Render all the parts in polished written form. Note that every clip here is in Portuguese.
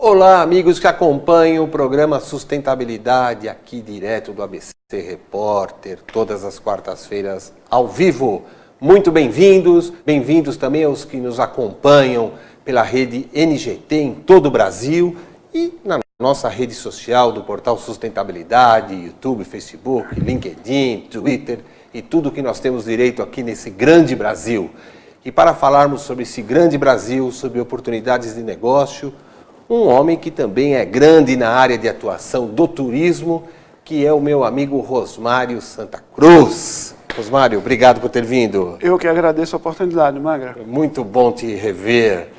Olá, amigos que acompanham o programa Sustentabilidade aqui direto do ABC Repórter, todas as quartas-feiras ao vivo. Muito bem-vindos, bem-vindos também aos que nos acompanham pela rede NGT em todo o Brasil e na nossa rede social do portal Sustentabilidade, YouTube, Facebook, LinkedIn, Twitter e tudo que nós temos direito aqui nesse grande Brasil. E para falarmos sobre esse grande Brasil, sobre oportunidades de negócio, um homem que também é grande na área de atuação do turismo, que é o meu amigo Rosmário Santa Cruz. Rosmário, obrigado por ter vindo. Eu que agradeço a oportunidade, Magra. Muito bom te rever.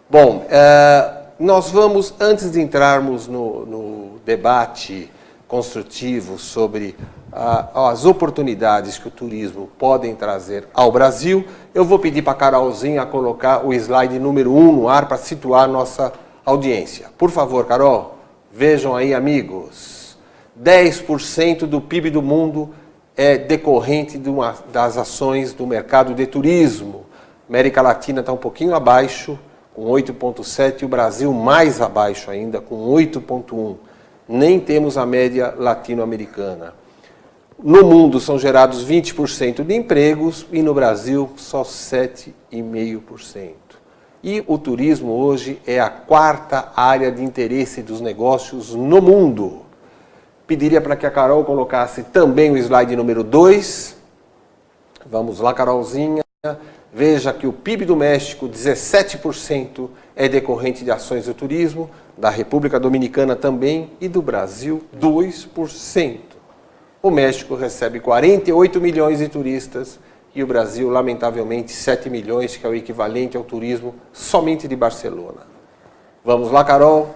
Bom, nós vamos, antes de entrarmos no debate construtivo sobre as oportunidades que o turismo podem trazer ao Brasil, eu vou pedir para a Carolzinha colocar o slide número 1 no ar para situar a nossa audiência. Por favor, Carol, vejam aí, amigos, 10% do PIB do mundo é decorrente das ações do mercado de turismo. América Latina está um pouquinho abaixo, com 8,7%, e o Brasil mais abaixo ainda, com 8,1%. Nem temos a média latino-americana. No mundo são gerados 20% de empregos e no Brasil só 7,5%. E o turismo hoje é a quarta área de interesse dos negócios no mundo. Pediria para que a Carol colocasse também o slide número 2. Vamos lá, Carolzinha. Veja que o PIB do México, 17%, é decorrente de ações do turismo, da República Dominicana também e do Brasil, 2%. O México recebe 48 milhões de turistas e o Brasil, lamentavelmente, 7 milhões, que é o equivalente ao turismo somente de Barcelona. Vamos lá, Carol.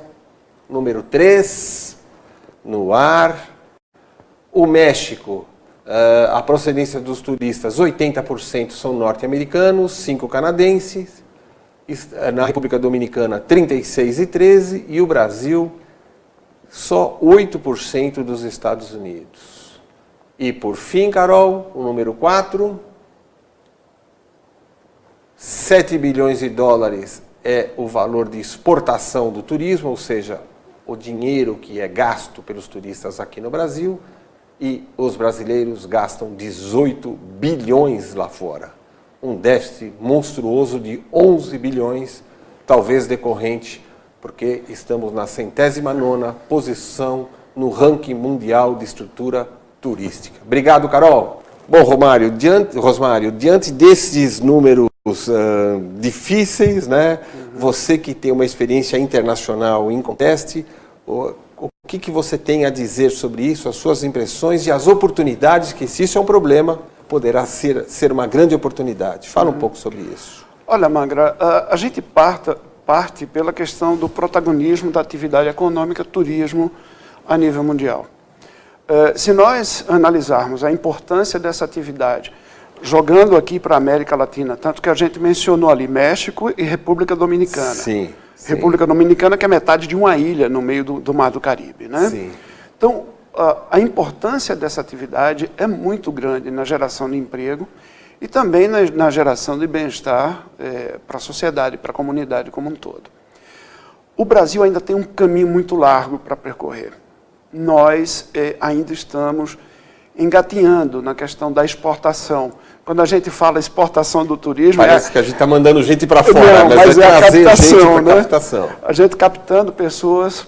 Número 3, no ar. O México, a procedência dos turistas, 80% são norte-americanos, 5 canadenses. Na República Dominicana, 36 e 13. E o Brasil, só 8% dos Estados Unidos. E, por fim, Carol, o número 4... 7 bilhões de dólares é o valor de exportação do turismo, ou seja, o dinheiro que é gasto pelos turistas aqui no Brasil, e os brasileiros gastam 18 bilhões lá fora. Um déficit monstruoso de 11 bilhões, talvez decorrente, porque estamos na 109ª posição no ranking mundial de estrutura turística. Obrigado, Carol. Bom, Rosmário, diante desses números difíceis, né? Você que tem uma experiência internacional em Conteste, o que você tem a dizer sobre isso, as suas impressões e as oportunidades, que se isso é um problema, poderá ser uma grande oportunidade. Fala um pouco sobre isso. Olha, Magra, a gente parte pela questão do protagonismo da atividade econômica turismo a nível mundial. Se nós analisarmos a importância dessa atividade, jogando aqui para a América Latina, tanto que a gente mencionou ali México e República Dominicana. Sim. República Dominicana, que é metade de uma ilha no meio do Mar do Caribe, né? Sim. Então, a importância dessa atividade é muito grande na geração de emprego e também na geração de bem-estar para a sociedade, para a comunidade como um todo. O Brasil ainda tem um caminho muito largo para percorrer. Nós ainda estamos engatinhando na questão da exportação. Quando a gente fala exportação do turismo... Parece que a gente está mandando gente para fora, não, mas é a captação, né? Captação. A gente captando pessoas,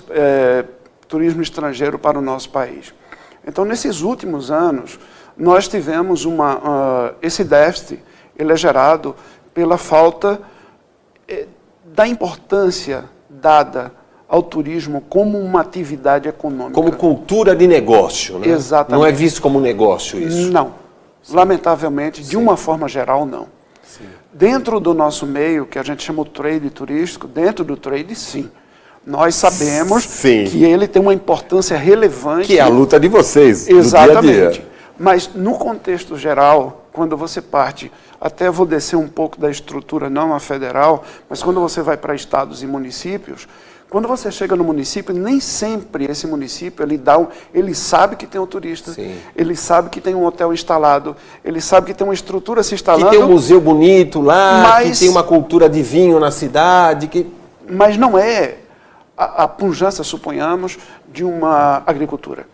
turismo estrangeiro para o nosso país. Então, nesses últimos anos, nós tivemos esse déficit, ele é gerado pela falta da importância dada ao turismo como uma atividade econômica. Como cultura de negócio, né? Exatamente. Não é visto como negócio isso? Não. Sim. Lamentavelmente, de uma forma geral, não. Sim. Dentro do nosso meio, que a gente chama o trade turístico, dentro do trade, sim. Nós sabemos que ele tem uma importância relevante. Que é a luta de vocês, exatamente. Do dia a dia. Mas, no contexto geral, quando você parte, até vou descer um pouco da estrutura, não a federal, mas quando você vai para estados e municípios, quando você chega no município, nem sempre esse município, ele sabe que tem um turista, Sim. ele sabe que tem um hotel instalado, ele sabe que tem uma estrutura se instalando. Que tem um museu bonito lá, que tem uma cultura de vinho na cidade. Mas não é a pujança, suponhamos, de uma agricultura.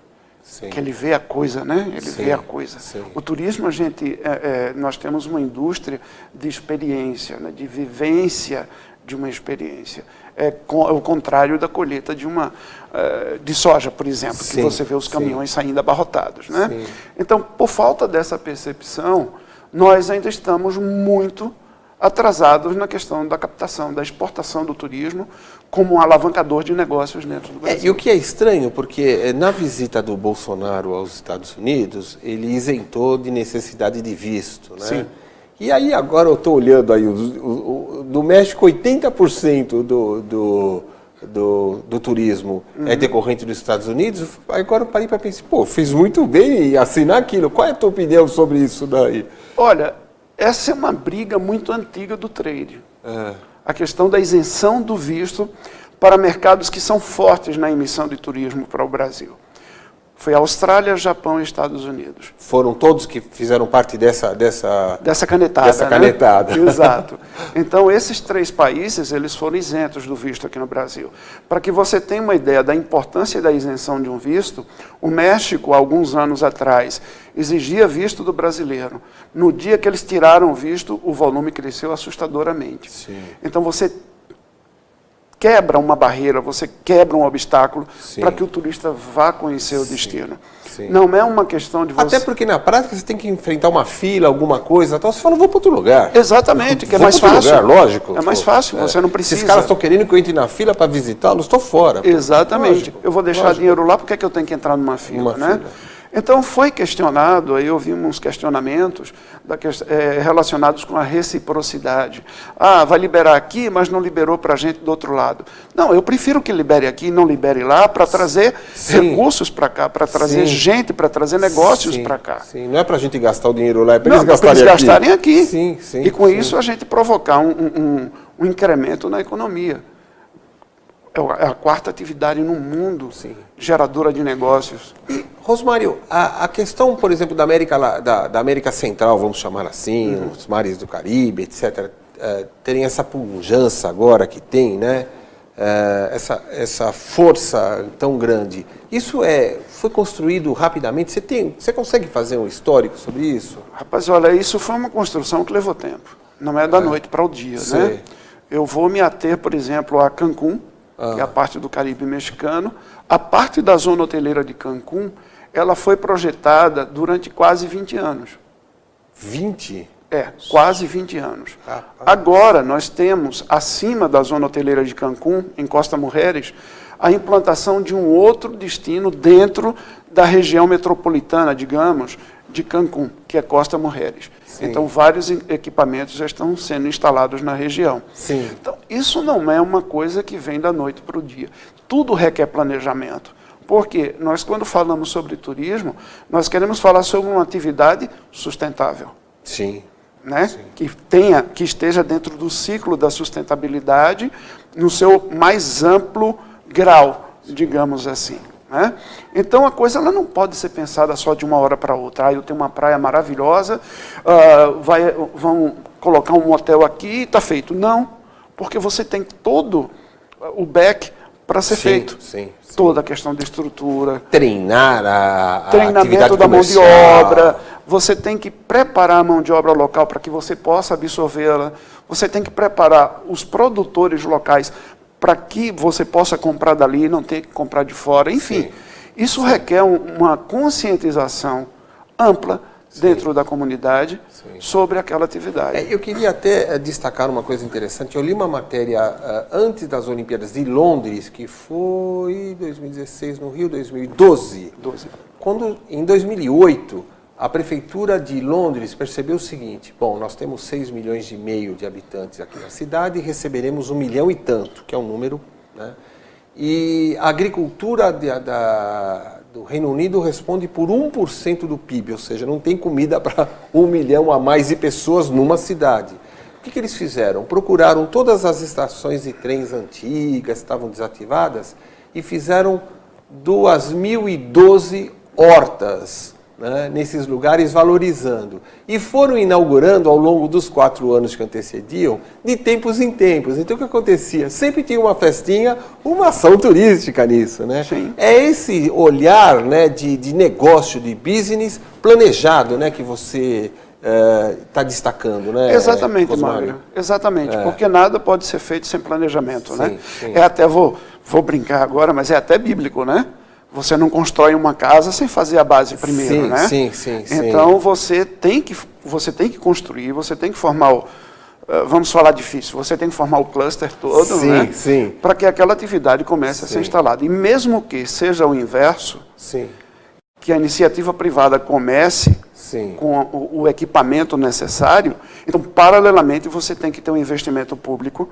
Sim. Que ele vê a coisa, né? Ele Sim, vê a coisa. sim. O turismo, nós temos uma indústria de experiência, né? De vivência de uma experiência. É o contrário da colheita de soja, por exemplo, Sim, que você vê os caminhões saindo abarrotados, né? Sim. Então, por falta dessa percepção, nós ainda estamos muito atrasados na questão da captação, da exportação do turismo como um alavancador de negócios dentro do Brasil. E o que é estranho, porque na visita do Bolsonaro aos Estados Unidos, ele isentou de necessidade de visto, né? Sim. E aí agora eu estou olhando aí, do México 80% do turismo é decorrente dos Estados Unidos. Agora eu parei para pensar, pô, fiz muito bem em assinar aquilo. Qual é a tua opinião sobre isso daí? Olha, essa é uma briga muito antiga do trade. A questão da isenção do visto para mercados que são fortes na emissão de turismo para o Brasil. Foi Austrália, Japão e Estados Unidos. Foram todos que fizeram parte dessa canetada. Dessa canetada. Né? Exato. Então, esses 3 países, eles foram isentos do visto aqui no Brasil. Para que você tenha uma ideia da importância da isenção de um visto, o México, há alguns anos atrás, exigia visto do brasileiro. No dia que eles tiraram o visto, o volume cresceu assustadoramente. Sim. Então, você quebra uma barreira, você quebra um obstáculo para que o turista vá conhecer o destino. Sim. Não é uma questão de você... Até porque na prática você tem que enfrentar uma fila, alguma coisa, então você fala, vou para outro lugar. Exatamente, que é Vou mais pra outro fácil. lugar, lógico. É mais fácil, você não precisa. Esses caras estão querendo que eu entre na fila para visitá-los, estou fora. Exatamente. Lógico, eu vou deixar dinheiro lá, por que eu tenho que entrar numa fila, né? Fila. Então, foi questionado, aí ouvimos questionamentos relacionados com a reciprocidade. Ah, vai liberar aqui, mas não liberou para a gente do outro lado. Não, eu prefiro que libere aqui e não libere lá para trazer recursos para cá, para trazer gente, para trazer negócios para cá. Sim, não é para a gente gastar o dinheiro lá, é para eles gastarem aqui. Sim, sim, e com isso a gente provocar um incremento na economia. É a 4ª atividade no mundo geradora de negócios. E, Rosmário, a questão, por exemplo, da América Central, vamos chamar assim, os mares do Caribe, etc., terem essa pujança agora que tem, né? Essa força tão grande. Isso foi construído rapidamente? Você consegue fazer um histórico sobre isso? Rapaz, olha, isso foi uma construção que levou tempo. Não é da noite para o dia, né? Eu vou me ater, por exemplo, a Cancún, que é a parte do Caribe mexicano. A parte da zona hoteleira de Cancún, ela foi projetada durante quase 20 anos. 20? Quase 20 anos. Agora, nós temos, acima da zona hoteleira de Cancún, em Costa Mujeres, a implantação de um outro destino dentro da região metropolitana, digamos, de Cancún, que é Costa Mujeres. Então, vários equipamentos já estão sendo instalados na região. Sim. Então, isso não é uma coisa que vem da noite para o dia. Tudo requer planejamento. Porque nós, quando falamos sobre turismo, nós queremos falar sobre uma atividade sustentável. Sim. Né? Sim. Que esteja dentro do ciclo da sustentabilidade no seu mais amplo grau, digamos assim. Né? Então a coisa ela não pode ser pensada só de uma hora para outra. Eu tenho uma praia maravilhosa, vão colocar um hotel aqui e está feito. Não, porque você tem todo o back para ser feito. Sim. Toda a questão de estrutura. Treinar a treinamento da mão de comercial. obra. Você tem que preparar a mão de obra local para que você possa absorvê-la. Você tem que preparar os produtores locais para que você possa comprar dali e não ter que comprar de fora. Enfim, isso requer uma conscientização ampla dentro da comunidade sobre aquela atividade. Eu queria até destacar uma coisa interessante. Eu li uma matéria antes das Olimpíadas de Londres, que foi 2016, no Rio, 2012. Quando, em 2008, a Prefeitura de Londres percebeu o seguinte: bom, nós temos 6,5 milhões de habitantes aqui na cidade e receberemos 1 milhão e tanto, que é um número, né? E a agricultura do Reino Unido responde por 1% do PIB, ou seja, não tem comida para 1 milhão a mais de pessoas numa cidade. O que eles fizeram? Procuraram todas as estações de trens antigas, estavam desativadas, e fizeram 2.012 hortas né, nesses lugares, valorizando. E foram inaugurando ao longo dos 4 anos que antecediam, de tempos em tempos. Então o que acontecia? Sempre tinha uma festinha, uma ação turística nisso. Né? Sim. É esse olhar, né, de negócio, de business planejado, né, que você está destacando, né? Exatamente, Mário. Exatamente, porque nada pode ser feito sem planejamento. Sim, né? sim. Até vou brincar agora, mas é até bíblico, né? Você não constrói uma casa sem fazer a base primeiro, Sim, né? sim. Então você tem que construir, você tem que formar vamos falar difícil, você tem que formar o cluster todo, né? Sim. Para que aquela atividade comece a ser instalada. E mesmo que seja o inverso, Sim. que a iniciativa privada comece com o equipamento necessário, então, paralelamente, você tem que ter um investimento público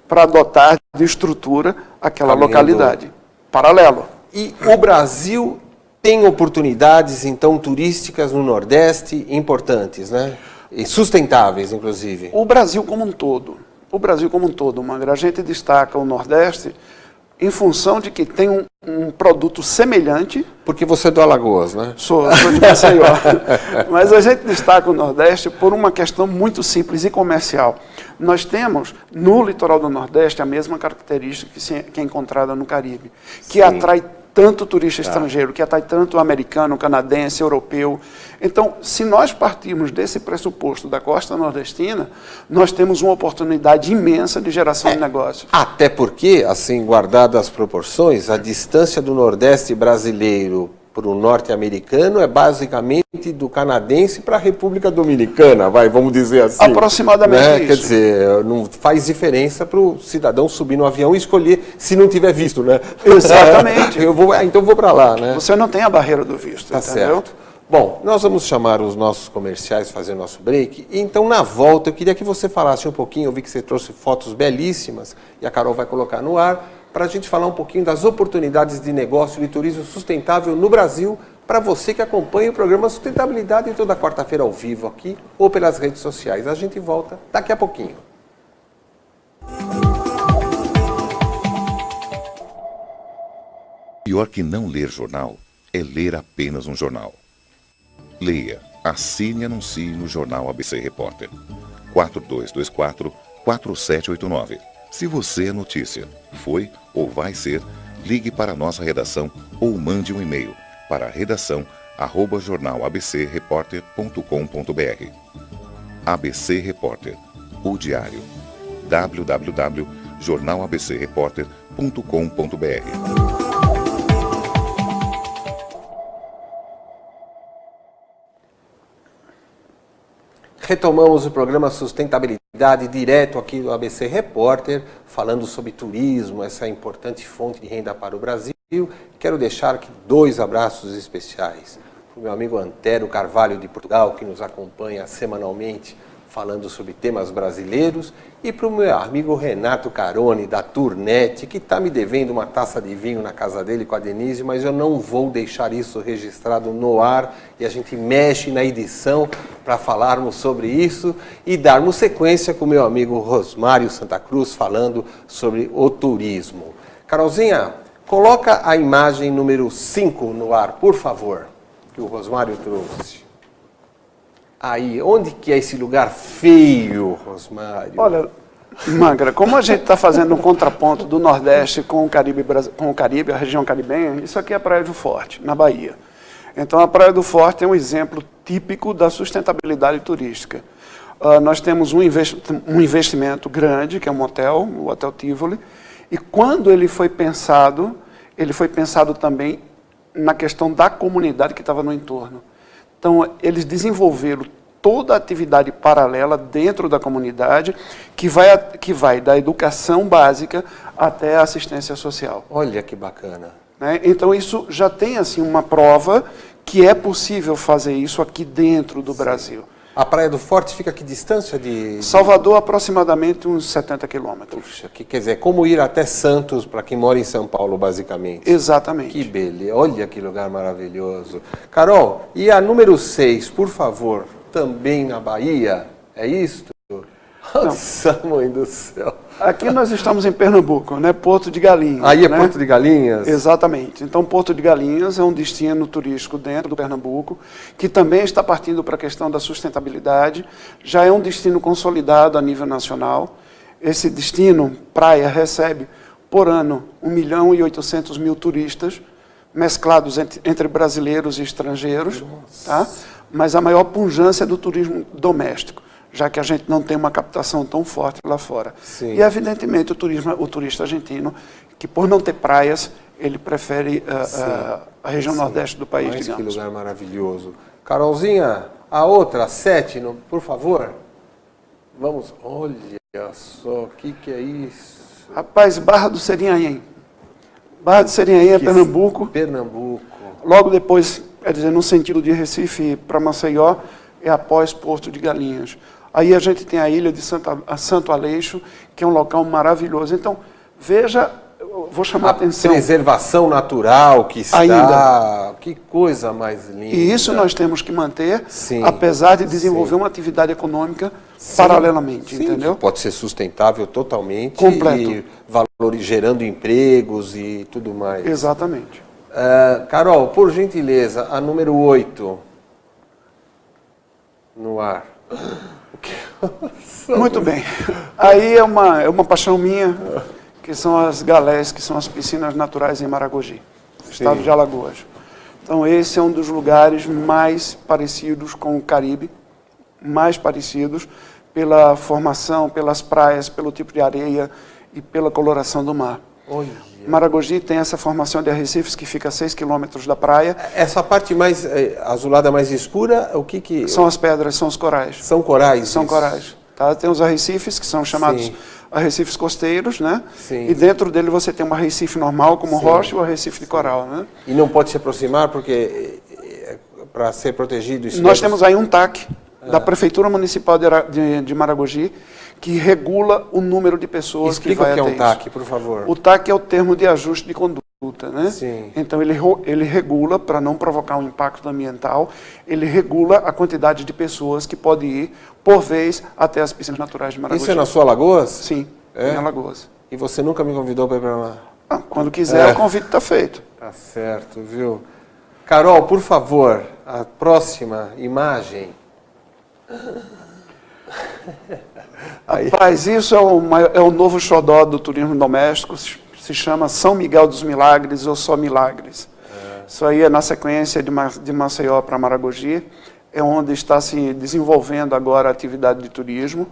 para dotar de estrutura aquela localidade. Paralelo. E o Brasil tem oportunidades, então, turísticas no Nordeste importantes, né? E sustentáveis, inclusive. O Brasil como um todo, Magra, a gente destaca o Nordeste em função de que tem um produto semelhante. Porque você é do Alagoas, né? Sou de Maceió. Mas a gente destaca o Nordeste por uma questão muito simples e comercial. Nós temos, no litoral do Nordeste, a mesma característica que é encontrada no Caribe, que atrai tanto turista estrangeiro, que atrai tanto americano, canadense, europeu. Então, se nós partirmos desse pressuposto da costa nordestina, nós temos uma oportunidade imensa de geração de negócios. Até porque, assim, guardadas as proporções, a distância do Nordeste brasileiro para o norte-americano é basicamente do canadense para a República Dominicana, vamos dizer assim. Aproximadamente né? isso. Quer dizer, não faz diferença para o cidadão subir no avião e escolher se não tiver visto, né? Exatamente. Então eu vou para lá, né? Você não tem a barreira do visto, Tá entendeu? certo. Bom, nós vamos chamar os nossos comerciais, fazer o nosso break. Então, na volta, eu queria que você falasse um pouquinho, eu vi que você trouxe fotos belíssimas, e a Carol vai colocar no ar, para a gente falar um pouquinho das oportunidades de negócio de turismo sustentável no Brasil, para você que acompanha o programa Sustentabilidade toda quarta-feira ao vivo aqui, ou pelas redes sociais. A gente volta daqui a pouquinho. Pior que não ler jornal é ler apenas um jornal. Leia, assine e anuncie no Jornal ABC Repórter. 4224-4789. Se você é notícia, foi ou vai ser, ligue para a nossa redação ou mande um e-mail para redação@jornalabcreporter.com.br. ABC Repórter, o diário. www.jornalabcreporter.com.br. Retomamos o programa Sustentabilidade direto aqui do ABC Repórter, falando sobre turismo, essa importante fonte de renda para o Brasil. Quero deixar aqui 2 abraços especiais para o meu amigo Antero Carvalho de Portugal, que nos acompanha semanalmente falando sobre temas brasileiros, e para o meu amigo Renato Carone, da Tournet, que está me devendo uma taça de vinho na casa dele com a Denise, mas eu não vou deixar isso registrado no ar, e a gente mexe na edição para falarmos sobre isso e darmos sequência com o meu amigo Rosmário Santa Cruz, falando sobre o turismo. Carolzinha, coloca a imagem número 5 no ar, por favor, que o Rosmário trouxe. Aí, onde que é esse lugar feio, Rosmário? Olha, Magra, como a gente está fazendo um contraponto do Nordeste com o Caribe, a região caribenha, isso aqui é a Praia do Forte, na Bahia. Então, a Praia do Forte é um exemplo típico da sustentabilidade turística. Nós temos um investimento grande, que é um hotel, o Hotel Tivoli, e quando ele foi pensado também na questão da comunidade que estava no entorno. Então, eles desenvolveram toda a atividade paralela dentro da comunidade, que vai da educação básica até a assistência social. Olha que bacana. Né? Então, isso já tem assim, uma prova que é possível fazer isso aqui dentro do Brasil. A Praia do Forte fica a que distância de... Salvador, aproximadamente uns 70 quilômetros. Puxa, que quer dizer, como ir até Santos, para quem mora em São Paulo, basicamente. Exatamente. Que beleza, olha que lugar maravilhoso. Carol, e a número 6, por favor, também na Bahia, é isto? Nossa, mãe do céu. Aqui nós estamos em Pernambuco, né? Porto de Galinhas. Aí é né? Porto de Galinhas? Exatamente. Então, Porto de Galinhas é um destino turístico dentro do Pernambuco, que também está partindo para a questão da sustentabilidade, já é um destino consolidado a nível nacional. Esse destino, praia, recebe por ano 1.800.000 turistas, mesclados entre brasileiros e estrangeiros, tá? Mas a maior pujança é do turismo doméstico, já que a gente não tem uma captação tão forte lá fora. Sim. E, evidentemente, o turista argentino, que por não ter praias, ele prefere a região nordeste do país, Mas digamos. que lugar maravilhoso. Carolzinha, a outra, a 7, por favor. Vamos, olha só, o que é isso? Rapaz, Barra do Serinhaém. Barra do Serinhaém é Pernambuco. Pernambuco. Logo depois, quer dizer, no sentido de Recife para Maceió, é após Porto de Galinhas. Aí a gente tem a ilha de Santo Aleixo, que é um local maravilhoso. Então, veja, eu vou chamar a atenção. Preservação natural que está. Ainda. Que coisa mais linda. E isso nós temos que manter, sim, apesar de desenvolver uma atividade econômica paralelamente, entendeu? Que pode ser sustentável totalmente. Completo. E gerando empregos e tudo mais. Exatamente. Carol, por gentileza, a número 8 no ar. Muito bem. Aí é uma paixão minha, que são as galés, que são as piscinas naturais em Maragogi, estado de Alagoas. Então esse é um dos lugares mais parecidos com o Caribe, mais parecidos pela formação, pelas praias, pelo tipo de areia e pela coloração do mar. Olha. Maragogi tem essa formação de arrecifes que fica a 6 quilômetros da praia. Essa parte mais azulada, mais escura, o que... São as pedras, são os corais. São corais? São corais. Tá? Tem os arrecifes, que são chamados arrecifes costeiros, né? Sim. E dentro dele você tem um arrecife normal, como rocha, e o arrecife de coral, né? E não pode se aproximar, porque para ser protegido... Nós temos aí um TAC da Prefeitura Municipal de Maragogi, que regula o número de pessoas que vai até isso. Explica o que é um TAC, por favor. O TAC é o termo de ajuste de conduta, né? Sim. Então ele regula, para não provocar um impacto ambiental, ele regula a quantidade de pessoas que pode ir, por vez, até as piscinas naturais de Maragogi. Isso é na sua Alagoas? Sim, em Alagoas. E você nunca me convidou para ir para lá? Quando quiser, o convite está feito. Tá certo, viu? Carol, por favor, a próxima imagem. Rapaz, isso é o novo xodó do turismo doméstico, se chama São Miguel dos Milagres ou só Milagres. Isso aí é na sequência de Maceió para Maragogi, é onde está se desenvolvendo agora a atividade de turismo.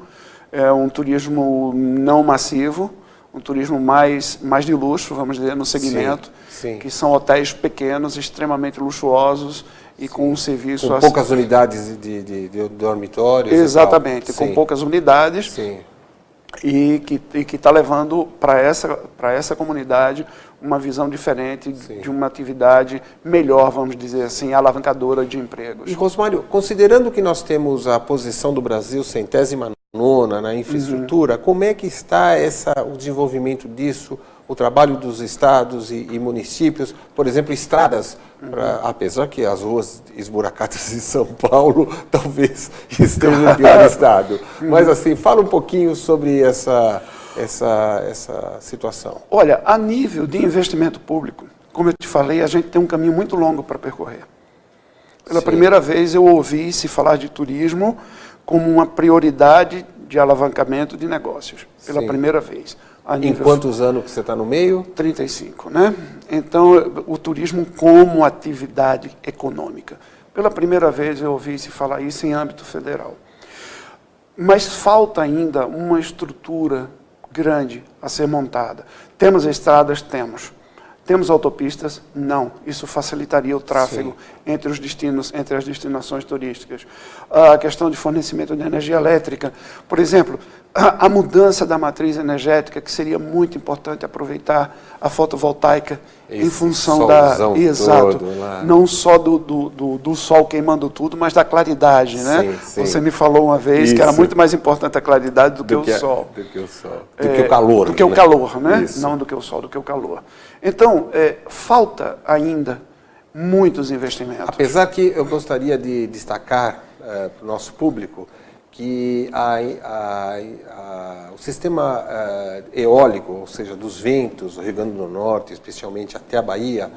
É um turismo não massivo, um turismo mais de luxo, vamos dizer, no segmento, sim. Que são hotéis pequenos, extremamente luxuosos, e com um serviço... Com poucas unidades de dormitórios. Exatamente, com poucas unidades. Sim. E que está levando para essa comunidade uma visão diferente de uma atividade melhor, vamos dizer assim, alavancadora de empregos. E, Rosmário, considerando que nós temos a posição do Brasil 109ª na infraestrutura, como é que está o desenvolvimento disso, o trabalho dos estados e municípios, por exemplo, estradas, apesar que as ruas esburacadas em São Paulo talvez estejam em pior estado. Mas assim, fala um pouquinho sobre essa situação. Olha, a nível de investimento público, como eu te falei, a gente tem um caminho muito longo para percorrer. Pela primeira vez eu ouvi se falar de turismo como uma prioridade de alavancamento de negócios. Pela primeira vez. Em quantos anos que você está no meio? 35, né? Então, o turismo como atividade econômica. Pela primeira vez eu ouvi se falar isso em âmbito federal. Mas falta ainda uma estrutura grande a ser montada. Temos estradas? Temos. Temos autopistas? Não. Isso facilitaria o tráfego entre os destinos, entre as destinações turísticas. A questão de fornecimento de energia elétrica. Por exemplo, a mudança da matriz energética, que seria muito importante aproveitar a fotovoltaica em função da... Exato. Não só do sol queimando tudo, mas da claridade, né? Sim. Você me falou uma vez que era muito mais importante a claridade do que o sol. Do que o sol. Do que o calor. Do que o calor, né? Não do que o sol, do que o calor. Então, falta ainda muitos investimentos. Apesar que eu gostaria de destacar para o nosso público que o sistema eólico, ou seja, dos ventos, do Rio Grande do Norte, especialmente até a Bahia,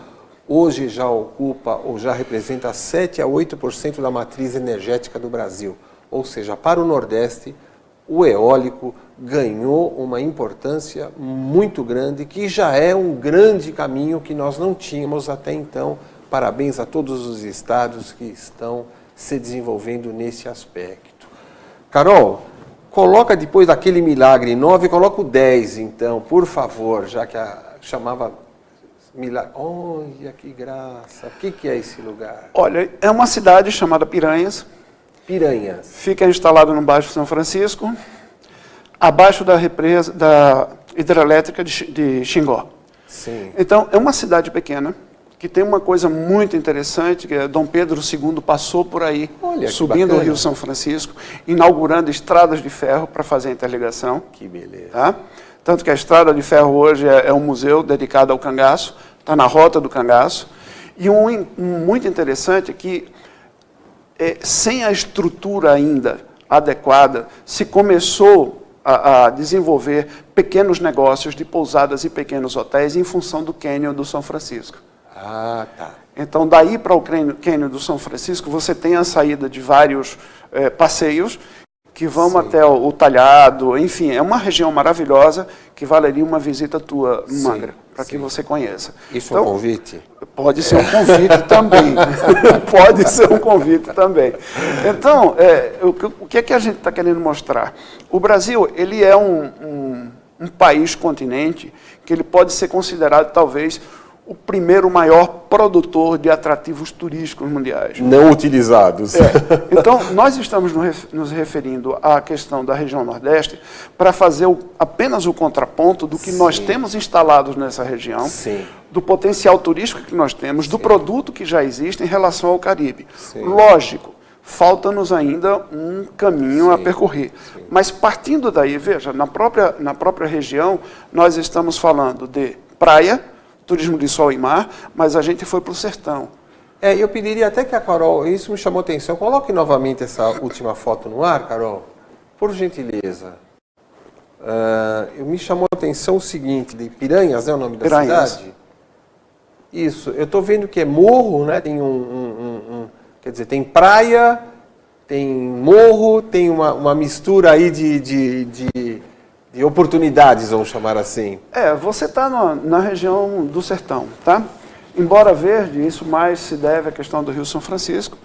hoje já ocupa ou já representa 7 a 8% da matriz energética do Brasil. Ou seja, para o Nordeste, o eólico ganhou uma importância muito grande, que já é um grande caminho que nós não tínhamos até então. Parabéns a todos os estados que estão se desenvolvendo nesse aspecto. Carol, coloca depois daquele milagre 9, coloca o 10 então, por favor, já que chamava milagre. Olha que graça, o que é esse lugar? Olha, é uma cidade chamada Piranhas. Piranhas. Fica instalado no Baixo São Francisco, abaixo da represa, da hidrelétrica de Xingó. Sim. Então, é uma cidade pequena, que tem uma coisa muito interessante, que é Dom Pedro II passou por aí, subindo o Rio São Francisco, inaugurando estradas de ferro para fazer a interligação. Que beleza. Tá? Tanto que a estrada de ferro hoje é um museu dedicado ao cangaço, está na rota do cangaço. E um muito interessante é que, sem a estrutura ainda adequada, se começou a desenvolver pequenos negócios de pousadas e pequenos hotéis em função do cânion do São Francisco. Ah, tá. Então, daí para o cânion do São Francisco, você tem a saída de vários passeios que vão até o Talhado, enfim, é uma região maravilhosa que valeria uma visita tua, Mangra, para que você conheça. Isso então, é um convite? Pode ser um convite também. Pode ser um convite também. Então, o que é que a gente está querendo mostrar? O Brasil, ele é um país continente que ele pode ser considerado, talvez, o primeiro maior produtor de atrativos turísticos mundiais. Não utilizados. Então, nós estamos nos referindo à questão da região Nordeste para fazer apenas o contraponto do que nós temos instalados nessa região, do potencial turístico que nós temos, do produto que já existe em relação ao Caribe. Lógico, falta-nos ainda um caminho a percorrer. Mas partindo daí, veja, na própria região, nós estamos falando de praia, turismo de sol e mar, mas a gente foi para o sertão. Eu pediria até que a Carol, isso me chamou a atenção, coloque novamente essa última foto no ar, Carol, por gentileza. Me chamou a atenção o seguinte, de Piranhas, é o nome da cidade? Isso, eu estou vendo que é morro, né? Tem quer dizer, tem praia, tem morro, tem uma mistura aí de oportunidades, vamos chamar assim. Você está na região do sertão, tá? Embora verde, isso mais se deve à questão do Rio São Francisco,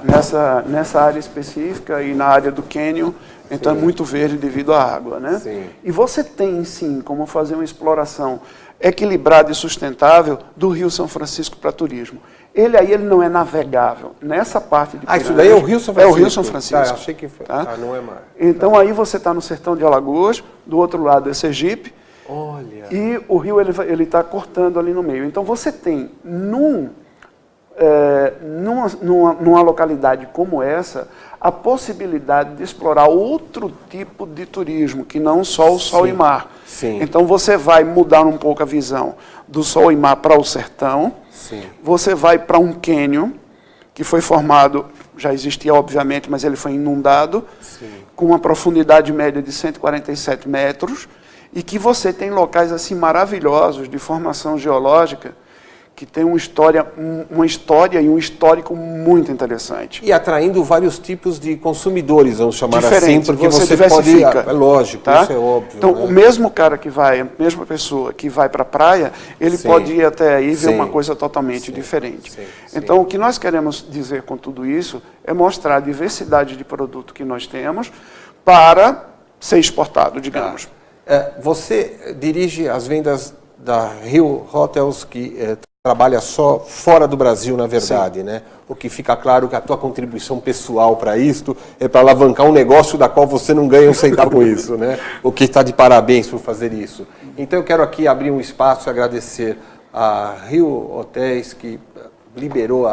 nessa área específica e na área do cânion, então é muito verde devido à água, né? E você tem, sim, como fazer uma exploração equilibrada e sustentável do Rio São Francisco para turismo. Ele não é navegável. Nessa parte de Piranhas, isso daí é o Rio São Francisco? É o Rio São Francisco. Achei que foi. Não é mar. Então aí você está no sertão de Alagoas, do outro lado é Sergipe, olha. E o rio ele está cortando ali no meio. Então você tem, numa localidade como essa, a possibilidade de explorar outro tipo de turismo, que não só o sol e mar. Então você vai mudar um pouco a visão do sol e mar para o sertão, você vai para um cânion, que foi formado, já existia obviamente, mas ele foi inundado, com uma profundidade média de 147 metros, e que você tem locais assim maravilhosos de formação geológica, que tem uma história e um histórico muito interessante. E atraindo vários tipos de consumidores, vamos chamar assim, porque você diversifica. Pode... lógico, tá? Isso é óbvio. Então, o mesmo cara que vai, a mesma pessoa que vai para a praia, ele pode ir até aí e ver uma coisa totalmente diferente. Então, o que nós queremos dizer com tudo isso é mostrar a diversidade de produto que nós temos para ser exportado, digamos. Você dirige as vendas da Rio Hotels, que trabalha só fora do Brasil, na verdade, né? O que fica claro que a tua contribuição pessoal para isto é para alavancar um negócio da qual você não ganha um centavo com isso, né? O que está de parabéns por fazer isso. Então eu quero aqui abrir um espaço e agradecer a Rio Hotéis, que liberou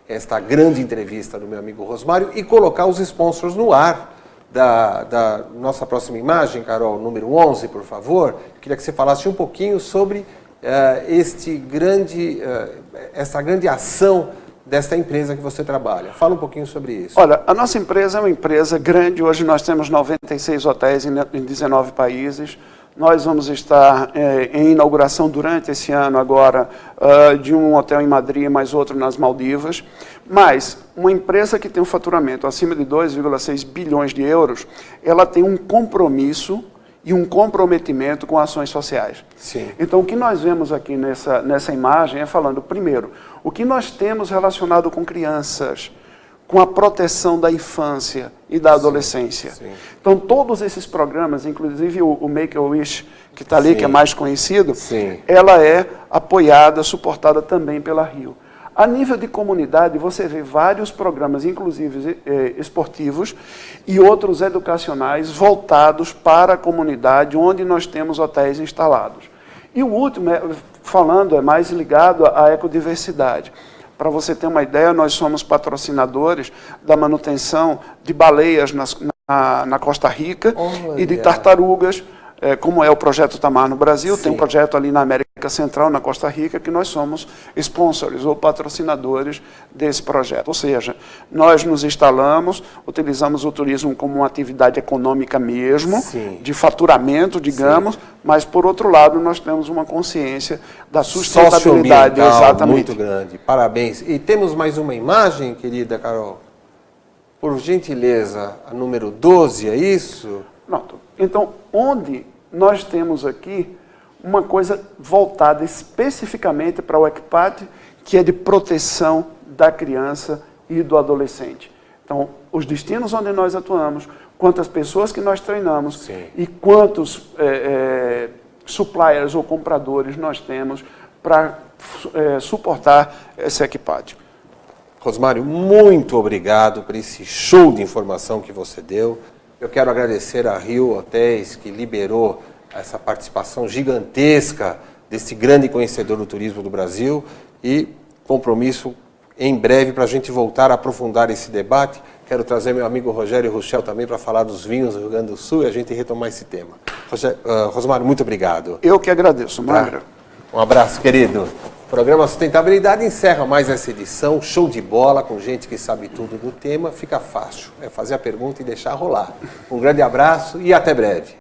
esta grande entrevista do meu amigo Rosmário, e colocar os sponsors no ar da nossa próxima imagem, Carol, número 11, por favor. Eu queria que você falasse um pouquinho sobre essa grande ação desta empresa que você trabalha. Fala um pouquinho sobre isso. Olha, a nossa empresa é uma empresa grande. Hoje nós temos 96 hotéis em 19 países. Nós vamos estar em inauguração durante esse ano agora de um hotel em Madrid, mais outro nas Maldivas. Mas uma empresa que tem um faturamento acima de 2,6 bilhões de euros, ela tem um compromisso e um comprometimento com ações sociais. Sim. Então, o que nós vemos aqui nessa imagem é falando, primeiro, o que nós temos relacionado com crianças, com a proteção da infância e da adolescência. Sim. Então, todos esses programas, inclusive o Make-A-Wish, que está ali, Sim. que é mais conhecido, Sim. ela é apoiada, suportada também pela Rio. A nível de comunidade, você vê vários programas, inclusive esportivos, e outros educacionais voltados para a comunidade, onde nós temos hotéis instalados. E o último, falando, é mais ligado à ecodiversidade. Para você ter uma ideia, nós somos patrocinadores da manutenção de baleias na Costa Rica e de tartarugas, como é o Projeto Tamar no Brasil. Sim. Tem um projeto ali na América Central, na Costa Rica, que nós somos sponsors ou patrocinadores desse projeto. Ou seja, nós nos instalamos, utilizamos o turismo como uma atividade econômica mesmo, Sim. de faturamento, digamos, Sim. mas, por outro lado, nós temos uma consciência da sustentabilidade. Socioambiental Exatamente. muito grande. Parabéns. E temos mais uma imagem, querida Carol? Por gentileza, a número 12, é isso? Pronto. Então, onde nós temos aqui uma coisa voltada especificamente para o ECPAT, que é de proteção da criança e do adolescente. Então, os destinos onde nós atuamos, quantas pessoas que nós treinamos Sim. e quantos suppliers ou compradores nós temos para suportar esse ECPAT. Rosmário, muito obrigado por esse show de informação que você deu. Eu quero agradecer a Rio Hotéis, que liberou essa participação gigantesca desse grande conhecedor do turismo do Brasil, e compromisso em breve para a gente voltar a aprofundar esse debate. Quero trazer meu amigo Rogério Ruchel também para falar dos vinhos do Rio Grande do Sul e a gente retomar esse tema. Rosmário, muito obrigado. Eu que agradeço, Magra. Um abraço, querido. O programa Sustentabilidade encerra mais essa edição, show de bola, com gente que sabe tudo do tema. Fica fácil, é fazer a pergunta e deixar rolar. Um grande abraço e até breve.